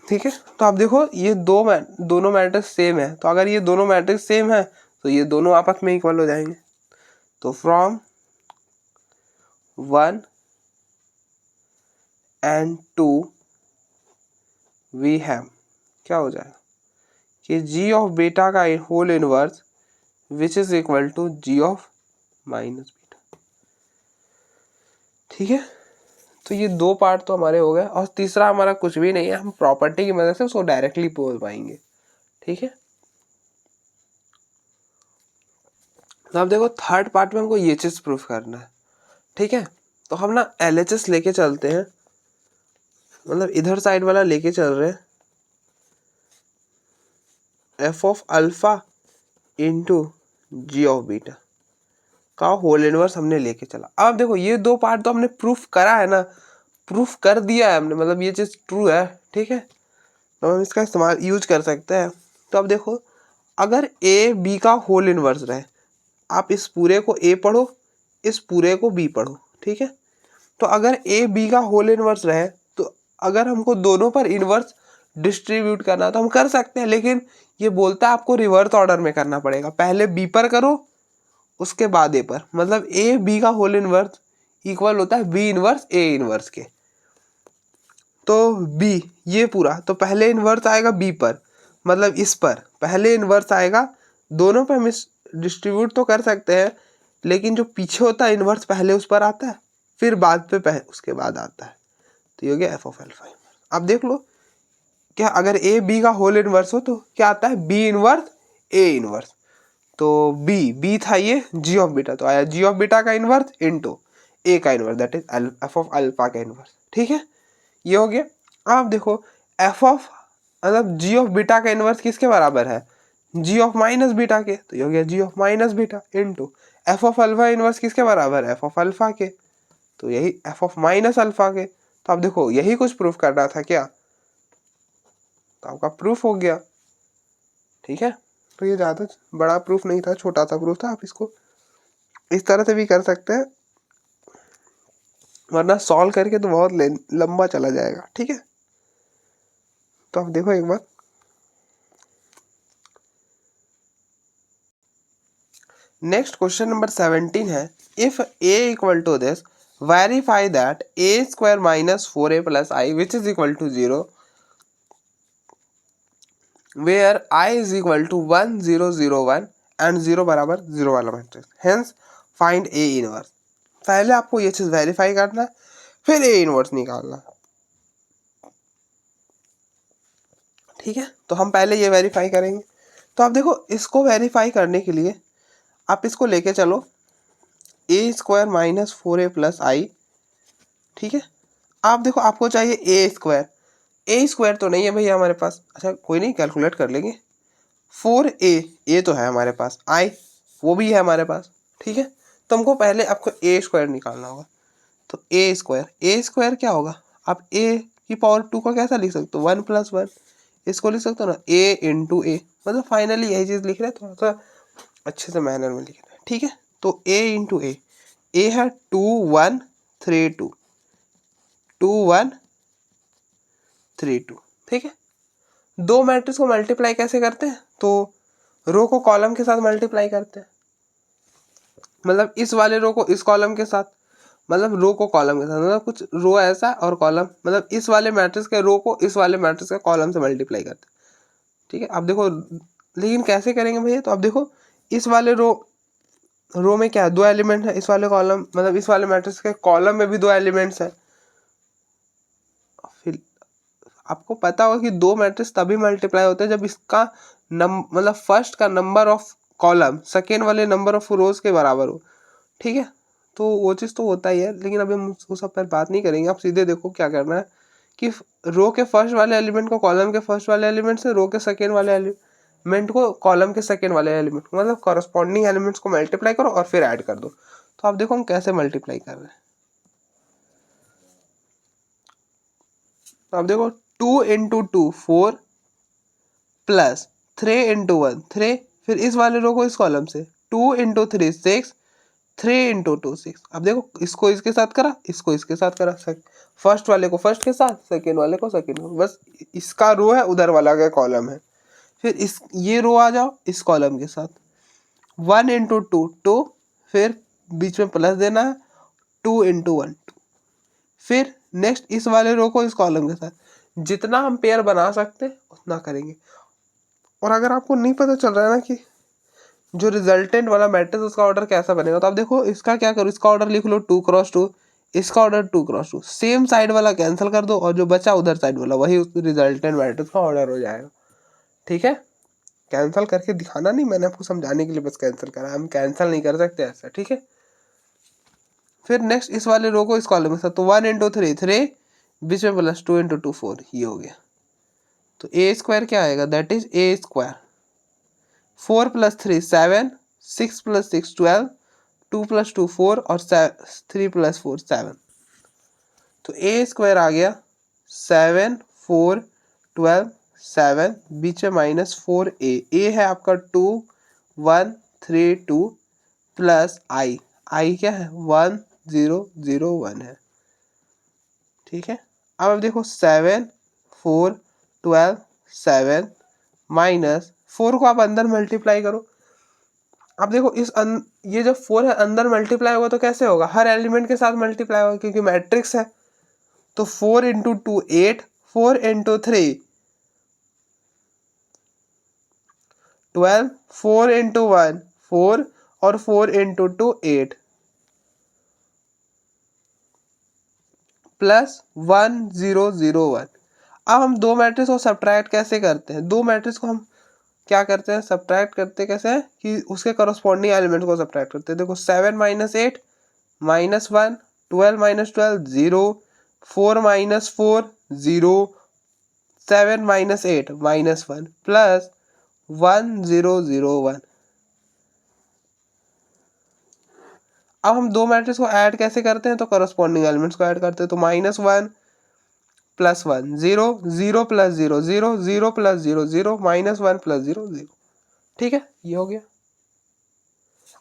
ठीक है, तो आप देखो ये दोनों मैट्रिक्स सेम है, तो अगर ये दोनों मैट्रिक्स सेम है तो ये दोनों आपस में इक्वल हो जाएंगे। तो फ्रॉम 1 and 2 वी हैव, क्या हो जाएगा कि g ऑफ बीटा का whole inverse which is equal to g of minus beta. ठीक है, तो ये दो पार्ट तो हमारे हो गए, और तीसरा हमारा कुछ भी नहीं है, हम प्रॉपर्टी की मदद से उसको डायरेक्टली बोल पाएंगे। ठीक है, तो आप देखो थर्ड पार्ट में हमको ये चीज प्रूफ करना है। ठीक है, तो हम ना LHS लेके चलते हैं, मतलब इधर साइड वाला लेके चल रहे हैं, F of alpha into ji of beta का होल इनवर्स हमने लेके चला। अब देखो ये दो पार्ट तो हमने प्रूफ करा है ना, प्रूफ कर दिया है हमने, मतलब ये चीज ट्रू है। ठीक है, तो हम इसका इस्तेमाल यूज कर सकते हैं। तो अब देखो अगर ए बी का होल इनवर्स रहे, आप इस पूरे को ए पढ़ो, इस पूरे को बी पढ़ो। ठीक है, तो अगर ए बी का होल इनवर्स रहे तो अगर हमको दोनों पर इनवर्स डिस्ट्रीब्यूट करना तो हम कर सकते हैं, लेकिन ये बोलता है आपको रिवर्स ऑर्डर में करना पड़ेगा, पहले बी पर करो उसके बाद ए पर। मतलब ए बी का होल इनवर्स इक्वल होता है बी इनवर्स ए इनवर्स के। तो बी ये पूरा, तो पहले इनवर्स आएगा बी पर, मतलब इस पर पहले इनवर्स आएगा, दोनों पे हम डिस्ट्रीब्यूट तो कर सकते हैं, लेकिन जो पीछे होता है इनवर्स पहले उस पर आता है, फिर बाद पे उसके बाद आता है। तो ये हो गया एफ ऑफ अल्फा इनवर्स। अब देख लो क्या अगर ए बी का होल इनवर्स हो तो क्या आता है, बी इनवर्स ए इनवर्स। तो बी था ये जी ऑफ बीटा, तो आया जी ऑफ बीटा का इनवर्स इनटू ए का inverse, that is F of alpha का इनवर्स। ठीक है, ये हो गया। अब देखो एफ ऑफ मतलब जी ऑफ बीटा का इनवर्स किसके बराबर है, जी ऑफ माइनस बीटा के, तो ये हो गया G of minus beta into F of alpha inverse किसके बराबर है, एफ ऑफ अल्फा के, तो यही एफ ऑफ माइनस अल्फा के। तो आप देखो यही कुछ प्रूफ करना था क्या, तो आपका प्रूफ हो गया। ठीक है, तो ये ज़्यादा बड़ा प्रूफ नहीं था, छोटा सा प्रूफ था। आप इसको इस तरह से भी कर सकते हैं, वरना सॉल्व करके तो बहुत लंबा चला जाएगा। ठीक है, तो आप देखो एक बार, नेक्स्ट क्वेश्चन नंबर 17 है, if a equal to this verify that a square minus 4a plus I which is equal to 0 where I is equal to 1 0 0 1 and 0 बराबर 0 वाला matrix, hence find A inverse. पहले आपको ये चीज verify करना है, फिर A इनवर्स निकालना। ठीक है, तो हम पहले ये वेरीफाई करेंगे। तो आप देखो इसको वेरीफाई करने के लिए आप इसको लेके चलो a square minus 4a plus I. ठीक है, आप देखो आपको चाहिए a स्क्वायर, ए स्क्वायर तो नहीं है भैया हमारे पास, अच्छा कोई नहीं कैलकुलेट कर लेंगे। 4a तो है हमारे पास, आई वो भी है हमारे पास। ठीक है, तो हमको पहले आपको ए स्क्वायर निकालना होगा। तो ए स्क्वायर क्या होगा, आप ए की पावर 2 को कैसा लिख सकते हो, 1 + 1, इसको लिख सकते हो ना ए इंटू ए, मतलब फाइनली यही चीज़ लिख रहे हैं, थोड़ा सा अच्छे से मैनर में लिख रहे हैं। ठीक है, तो ए इंटू ए है 2 1 3 2 2 1 3 2। ठीक है, दो मैट्रिक्स को मल्टीप्लाई कैसे करते हैं, तो रो को कॉलम के साथ मल्टीप्लाई करते हैं, मतलब इस वाले रो को इस कॉलम के साथ, मतलब रो को कॉलम के साथ, मतलब कुछ रो ऐसा और कॉलम, मतलब इस वाले मैट्रिक्स के रो को इस वाले मैट्रिक्स के कॉलम से मल्टीप्लाई करते हैं। ठीक है, अब देखो लेकिन कैसे करेंगे भैया, तो अब देखो इस वाले रो में क्या है, 2 एलिमेंट है, इस वाले कॉलम मतलब इस वाले मैट्रिक्स के कॉलम में भी 2 एलिमेंट्स है। फिर आपको पता होगा कि 2 मैट्रिक्स तभी मल्टीप्लाई होते हैं जब इसका मतलब फर्स्ट का नंबर ऑफ कॉलम सेकेंड वाले नंबर ऑफ रोज के बराबर हो। ठीक है, तो वो चीज़ तो होता ही है, लेकिन अभी हम उस सब पर बात नहीं करेंगे। आप सीधे देखो क्या करना है कि रो के फर्स्ट वाले एलिमेंट को कॉलम के फर्स्ट वाले एलिमेंट से, रो के सेकेंड वाले एलिमेंट को कॉलम के सेकेंड वाले एलिमेंट, मतलब कॉरस्पॉन्डिंग एलिमेंट्स को मल्टीप्लाई करो और फिर ऐड कर दो। तो आप देखो हम कैसे मल्टीप्लाई कर रहे हैं। तो आप देखो 2 इंटू 2 4 प्लस 3 इंटू 1 3, फिर इस वाले रो को इस कॉलम से 2 इंटू 3 6, 3 इंटू 2 6। अब देखो इसको इसके साथ करा, इसको इसके साथ करा, फर्स्ट वाले को फर्स्ट के साथ, सेकेंड वाले को सेकेंड को, बस इसका रो है, उधर वाला का कॉलम है। फिर इस ये रो आ जाओ इस कॉलम के साथ, 1 इंटू 2 2, फिर बीच में प्लस देना है, 2 इंटू 1 2, फिर नेक्स्ट इस वाले रो को इस कॉलम के साथ, जितना हम पेयर बना सकते उतना करेंगे। और अगर आपको नहीं पता चल रहा है ना कि जो रिजल्टेंट वाला मैट्रिक्स उसका ऑर्डर कैसा बनेगा, तो आप देखो इसका क्या करो, इसका ऑर्डर लिख लो 2 क्रॉस 2, इसका ऑर्डर 2 क्रॉस 2, सेम साइड वाला कैंसिल कर दो और जो बचा उधर साइड वाला वही उस रिजल्टेंट मैट्रिक्स का ऑर्डर हो जाएगा। ठीक है, कैंसिल करके दिखाना नहीं, मैंने आपको समझाने के लिए बस कैंसिल करा, हम कैंसिल नहीं कर सकते ऐसा। ठीक है, फिर नेक्स्ट इस वाले रो को इस कॉलम के साथ, तो 1 इंटू 3 3, बीच में प्लस 2 इंटू 2 4, ये हो गया। तो ए स्क्वायर क्या आएगा, that is a square 4 plus 3 7, 6 plus 6 12, 2 plus 2 4 और 3 प्लस 4 7। तो ए स्क्वायर आ गया 7 4 12 7, बीच में माइनस 4 ए है आपका 2 1 3 2 प्लस आई क्या है 1 0 0 1 है। ठीक है, अब देखो 7 4 12 7 माइनस 4 को आप अंदर मल्टीप्लाई करो। अब देखो ये जो 4 है अंदर मल्टीप्लाई होगा तो कैसे होगा, हर एलिमेंट के साथ मल्टीप्लाई होगा क्योंकि मैट्रिक्स है। तो 4 इंटू 2 8, 4 इंटू 3 12, 4 इंटू 1 4 और 4 इंटू 2 8 प्लस 1 0 0 1। अब हम दो मैट्रिक्स को सब्ट्रैक्ट कैसे करते हैं, दो मैट्रिक्स को हम क्या करते हैं, सब्ट्रैक्ट करते कैसे हैं कि उसके करस्पॉन्डिंग एलिमेंट को सब्ट्रैक्ट करते हैं। देखो 7 minus 8 minus 1, 12 minus 12 0, 4 minus 4 0, 7 minus 8 minus 1 plus 1 0 0 1। अब हम दो मैट्रिक्स को ऐड कैसे करते हैं, तो करस्पॉन्डिंग एलिमेंट्स को ऐड करते हैं। तो minus 1 plus 1 0 0 plus 0 0 0 plus 0 0 minus 1 plus 0 0। ठीक है, ये हो गया।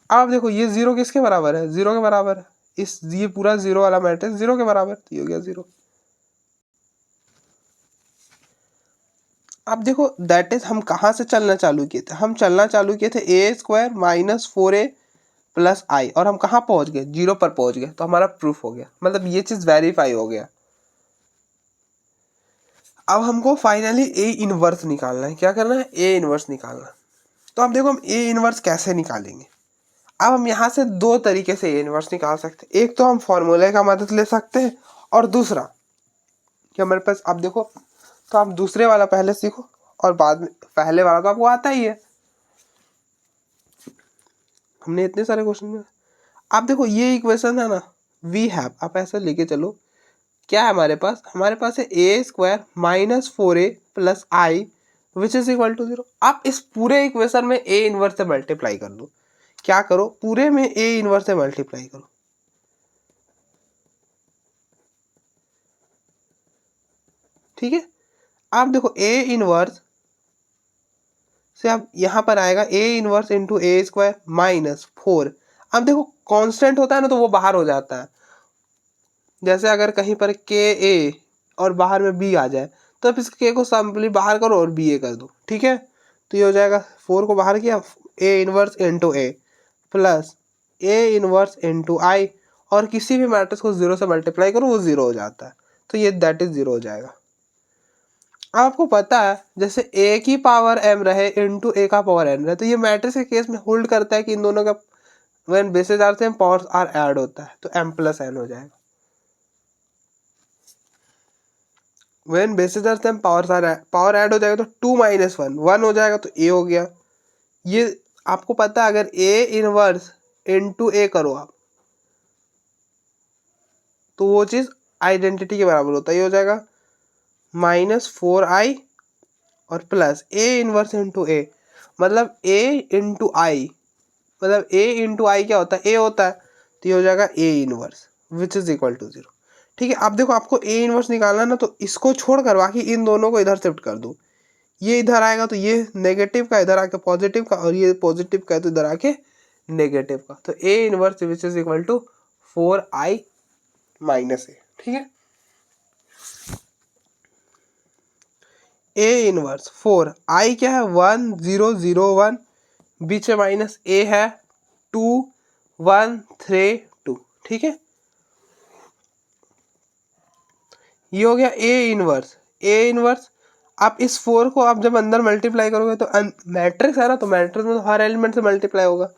अब देखो ये 0 किसके बराबर है, 0 के बराबर है, इस ये पूरा 0 वाला मैट्रिक्स 0 के बराबर, तो ये हो गया 0। अब देखो दैट इज हम कहाँ से चलना चालू किए थे, हम चलना चालू किए थे ए स्क्वायर माइनस 4a प्लस आई, और हम कहाँ पहुंच गए, 0 पर पहुंच गए, तो हमारा प्रूफ हो गया, मतलब ये चीज वेरीफाई हो गया। अब हमको फाइनली ए इनवर्स निकालना है, क्या करना है, ए इनवर्स निकालना है। तो अब देखो हम ए इनवर्स कैसे निकालेंगे। अब हम यहाँ से दो तरीके से ए इनवर्स निकाल सकते हैं, एक तो हम फॉर्मूले का मदद ले सकते हैं और दूसरा कि हमारे पास, अब देखो तो आप दूसरे वाला पहले सीखो और बाद में, पहले वाला तो आपको आता ही है, हमने इतने सारे क्वेश्चन में। आप देखो ये इक्वेशन है ना, वी हैव, आप ऐसा लेके चलो, क्या है हमारे पास है A square minus 4a plus I which is equal to 0। आप इस पूरे इक्वेशन में ए इनवर्स से मल्टीप्लाई कर दो, क्या करो पूरे में ए इनवर्स से मल्टीप्लाई करो। ठीक है, आप देखो ए इनवर्स से अब यहाँ पर आएगा ए इनवर्स इंटू ए स्क्वायर माइनस 4। अब देखो कांस्टेंट होता है ना तो वो बाहर हो जाता है, जैसे अगर कहीं पर के ए और बाहर में बी आ जाए तो अब इस के को सिंपली बाहर करो और बी ए कर दो। ठीक है, तो ये हो जाएगा 4 को बाहर किया, A inverse into A plus A inverse into I, और किसी भी मैट्रिक्स को 0 से मल्टीप्लाई करो वो 0 हो जाता है, तो ये दैट इज 0 हो जाएगा। आपको पता है जैसे ए की पावर m रहे इंटू ए का पावर n रहे, तो ये मैट्रिक्स के केस में होल्ड करता है कि इन दोनों का when basis are same powers are add होता है, तो m प्लस n हो जाएगा। When basis are same power add हो जाएगा तो 2 माइनस 1 1 हो जाएगा, तो a हो गया। ये आपको पता है अगर a इनवर्स इंटू ए करो आप तो वो चीज़ आइडेंटिटी के बराबर होता है, ये हो जाएगा माइनस 4i और प्लस ए इनवर्स इंटू ए, मतलब a इंटू आई, मतलब a इंटू आई क्या होता है, a होता है, तो ये हो जाएगा a inverse which is equal to 0। ठीक है, अब देखो आपको a इनवर्स निकालना है ना, तो इसको छोड़कर बाकी इन दोनों को इधर शिफ्ट कर दो। ये इधर आएगा तो ये नेगेटिव का इधर आके पॉजिटिव का, और ये पॉजिटिव का है तो इधर आके नेगेटिव का, तो a inverse which is equal to 4i minus A. ठीक है, a इनवर्स 4, i क्या है 1 0 0 1, बीच में माइनस a है 2 1 3 2। ठीक है, ये हो गया a इनवर्स। a इनवर्स आप इस 4 को आप जब अंदर मल्टीप्लाई करोगे तो मैट्रिक्स है ना, तो मैट्रिक्स में तो हर एलिमेंट से मल्टीप्लाई होगा,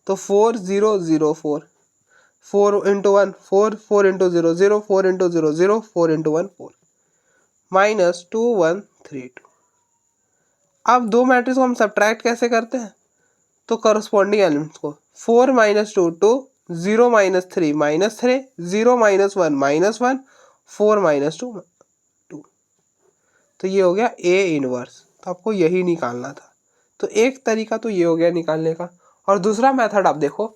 तो 4 0 0 4, 4 into 1 4, 4 into 0 0, 4 into 0 0, 4 into 1 4, minus 2 1 3 2। अब दो मैट्रिक्स को हम सब्ट्रैक्ट कैसे करते हैं, तो करस्पॉन्डिंग एलिमेंट्स को 4 minus 2 2, 0 minus 3 minus 3, 0 minus 1 minus 1, 4 minus 2 2। तो ये हो गया a इनवर्स, तो आपको यही निकालना था। तो एक तरीका तो ये हो गया निकालने का, और दूसरा मेथड आप देखो,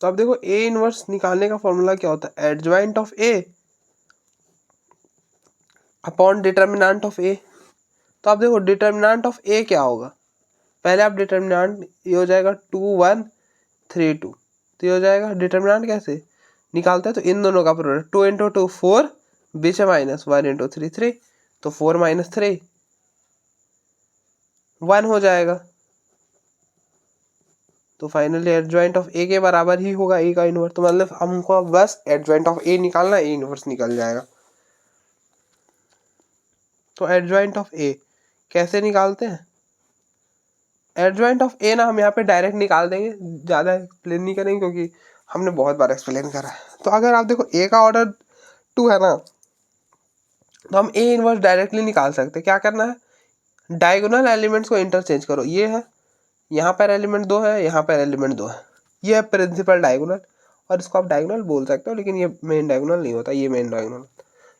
तो आप देखो a इनवर्स निकालने का फॉर्मूला क्या होता है, adjoint of a upon determinant of a। तो आप देखो डिटर्मिनेंट ऑफ a क्या होगा, पहले आप डिटर्मिनेंट, ये हो जाएगा 2 1 3 2, तो ये हो जाएगा डिटर्मिनेंट कैसे निकालते हैं, तो इन दोनों का प्रोडक्ट 2 इंटू 2 4, बीच में माइनस 1 इंटू 3 3, तो 4 माइनस 3 1 हो जाएगा, तो फाइनली एडजॉइंट ऑफ ए के बराबर ही होगा ए का इनवर्स। तो मतलब हमको बस एडजॉइंट ऑफ ए निकालना, ए इनवर्स निकल जाएगा। तो एडजॉइंट ऑफ ए कैसे निकालते हैं, एडजॉइंट ऑफ ए ना हम यहाँ पे डायरेक्ट निकाल देंगे, ज़्यादा एक्सप्लेन नहीं करेंगे क्योंकि हमने बहुत बार एक्सप्लेन करा है। तो अगर आप देखो ए का ऑर्डर 2 है ना, तो हम ए इनवर्स डायरेक्टली निकाल सकते हैं। क्या करना है, डायगोनल एलिमेंट्स को इंटरचेंज करो, ये है यहाँ पर एलिमेंट 2 है, यहाँ पर एलिमेंट 2 है, ये है प्रिंसिपल डायगोनल, और इसको आप डायगोनल बोल सकते हो, लेकिन ये मेन डायगोनल नहीं होता, ये मेन डायगोनल।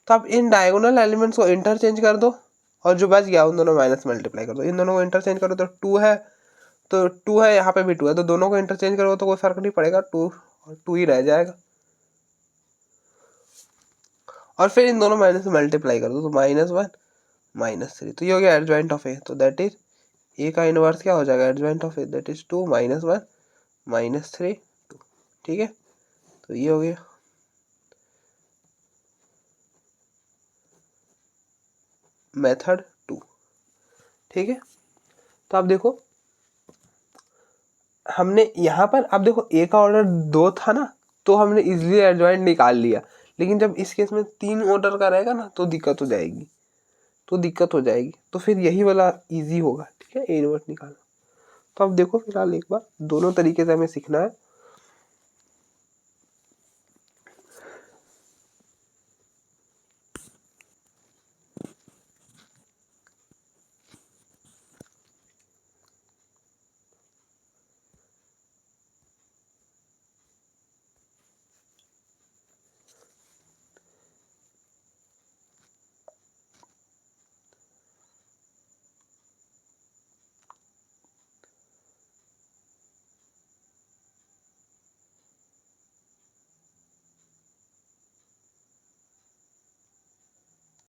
तो आप इन डायगोनल एलिमेंट्स को इंटरचेंज कर दो, और जो बच गया उन दोनों माइनस मल्टीप्लाई कर दो, इन दोनों को इंटरचेंज करो तो 2 है, तो 2 है, यहाँ पे भी 2 है, तो दोनों को इंटरचेंज करो तो कोई फर्क नहीं पड़ेगा, 2 और 2 ही रह जाएगा, और फिर इन दोनों माइनस से मल्टीप्लाई कर दो तो -1 -3, तो ये हो गया एडजॉइंट ऑफ ए। तो दैट इज ए का इनवर्स क्या हो जाएगा, adjoint of A that is 2 -1 -3 2। ठीक है, तो ये हो गया मेथड 2। ठीक है, तो आप देखो हमने यहाँ पर, अब देखो ए का ऑर्डर 2 था ना, तो हमने इजीली एडजॉइंट निकाल लिया, लेकिन जब इस केस में 3 ऑर्डर का रहेगा ना तो दिक्कत हो जाएगी, तो फिर यही वाला इजी होगा। ठीक है, ए इनवर्स निकालना। तो अब देखो फिलहाल एक बार दोनों तरीके से हमें सीखना है।